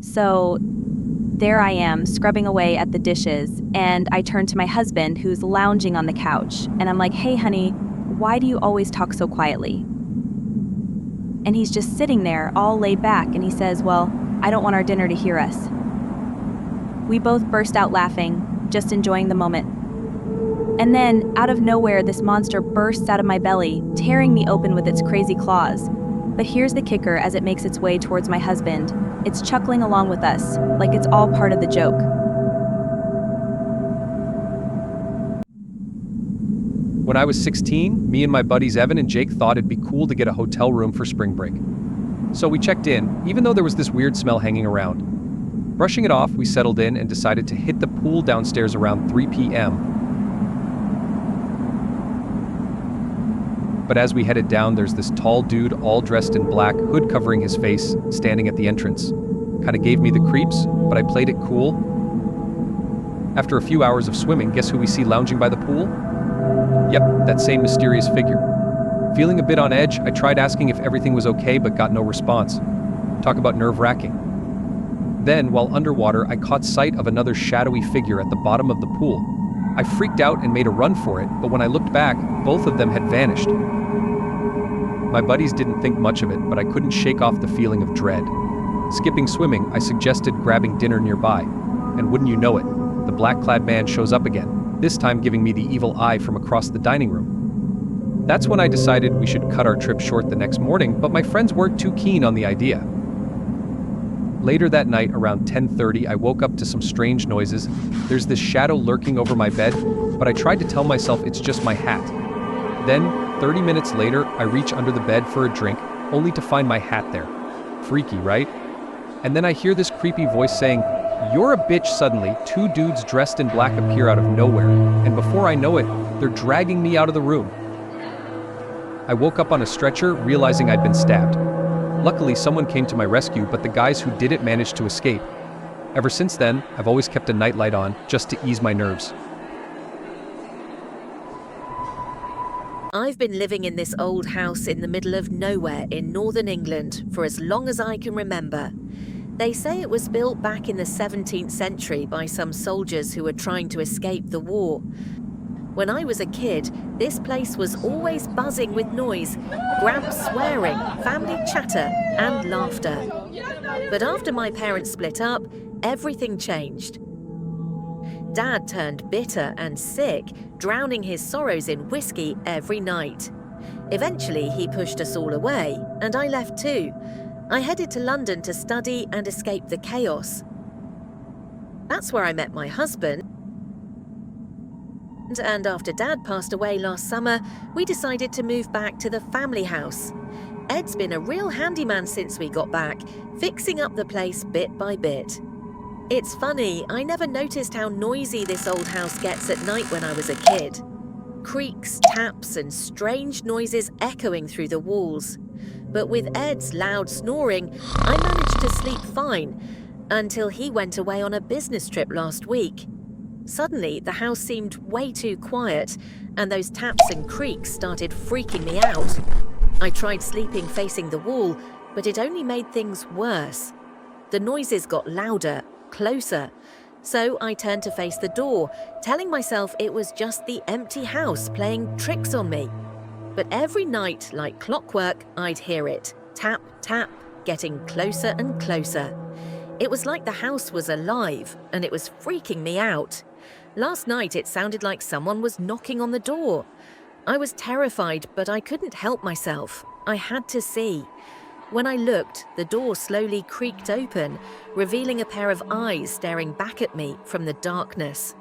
So there I am, scrubbing away at the dishes, and I turn to my husband, who's lounging on the couch, and I'm like, hey, honey, why do you always talk so quietly? And he's just sitting there, all laid back, and he says, well, I don't want our dinner to hear us. We both burst out laughing, just enjoying the moment. And then, out of nowhere, this monster bursts out of my belly, tearing me open with its crazy claws. But here's the kicker as it makes its way towards my husband. It's chuckling along with us, like it's all part of the joke. When I was 16, me and my buddies Evan and Jake thought it'd be cool to get a hotel room for spring break. So we checked in, even though there was this weird smell hanging around. Brushing it off, we settled in and decided to hit the pool downstairs around 3 p.m. But as we headed down, there's this tall dude all dressed in black, hood covering his face, standing at the entrance. Kinda gave me the creeps, but I played it cool. After a few hours of swimming, guess who we see lounging by the pool? Yep, that same mysterious figure. Feeling a bit on edge, I tried asking if everything was okay but got no response. Talk about nerve-wracking. Then, while underwater, I caught sight of another shadowy figure at the bottom of the pool. I freaked out and made a run for it, but when I looked back, both of them had vanished. My buddies didn't think much of it, but I couldn't shake off the feeling of dread. Skipping swimming, I suggested grabbing dinner nearby. And wouldn't you know it, the black-clad man shows up again, this time giving me the evil eye from across the dining room. That's when I decided we should cut our trip short the next morning, but my friends weren't too keen on the idea. Later that night, around 10:30, I woke up to some strange noises. There's this shadow lurking over my bed, but I tried to tell myself it's just my hat. Then, 30 minutes later, I reach under the bed for a drink, only to find my hat there. Freaky, right? And then I hear this creepy voice saying, "You're a bitch." Suddenly, two dudes dressed in black appear out of nowhere, and before I know it, they're dragging me out of the room. I woke up on a stretcher, realizing I'd been stabbed. Luckily, someone came to my rescue, but the guys who did it managed to escape. Ever since then, I've always kept a nightlight on, just to ease my nerves. I've been living in this old house in the middle of nowhere in northern England for as long as I can remember. They say it was built back in the 17th century by some soldiers who were trying to escape the war. When I was a kid, this place was always buzzing with noise, gramps swearing, family chatter, and laughter. But after my parents split up, everything changed. Dad turned bitter and sick, drowning his sorrows in whiskey every night. Eventually, he pushed us all away, and I left too. I headed to London to study and escape the chaos. That's where I met my husband. And after Dad passed away last summer, we decided to move back to the family house. Ed's been a real handyman since we got back, fixing up the place bit by bit. It's funny, I never noticed how noisy this old house gets at night when I was a kid. Creaks, taps, and strange noises echoing through the walls. But with Ed's loud snoring, I managed to sleep fine, until he went away on a business trip last week. Suddenly, the house seemed way too quiet, and those taps and creaks started freaking me out. I tried sleeping facing the wall, but it only made things worse. The noises got louder, closer, so I turned to face the door, telling myself it was just the empty house playing tricks on me. But every night, like clockwork, I'd hear it, tap, tap, getting closer and closer. It was like the house was alive, and it was freaking me out. Last night, it sounded like someone was knocking on the door. I was terrified, but I couldn't help myself. I had to see. When I looked, the door slowly creaked open, revealing a pair of eyes staring back at me from the darkness.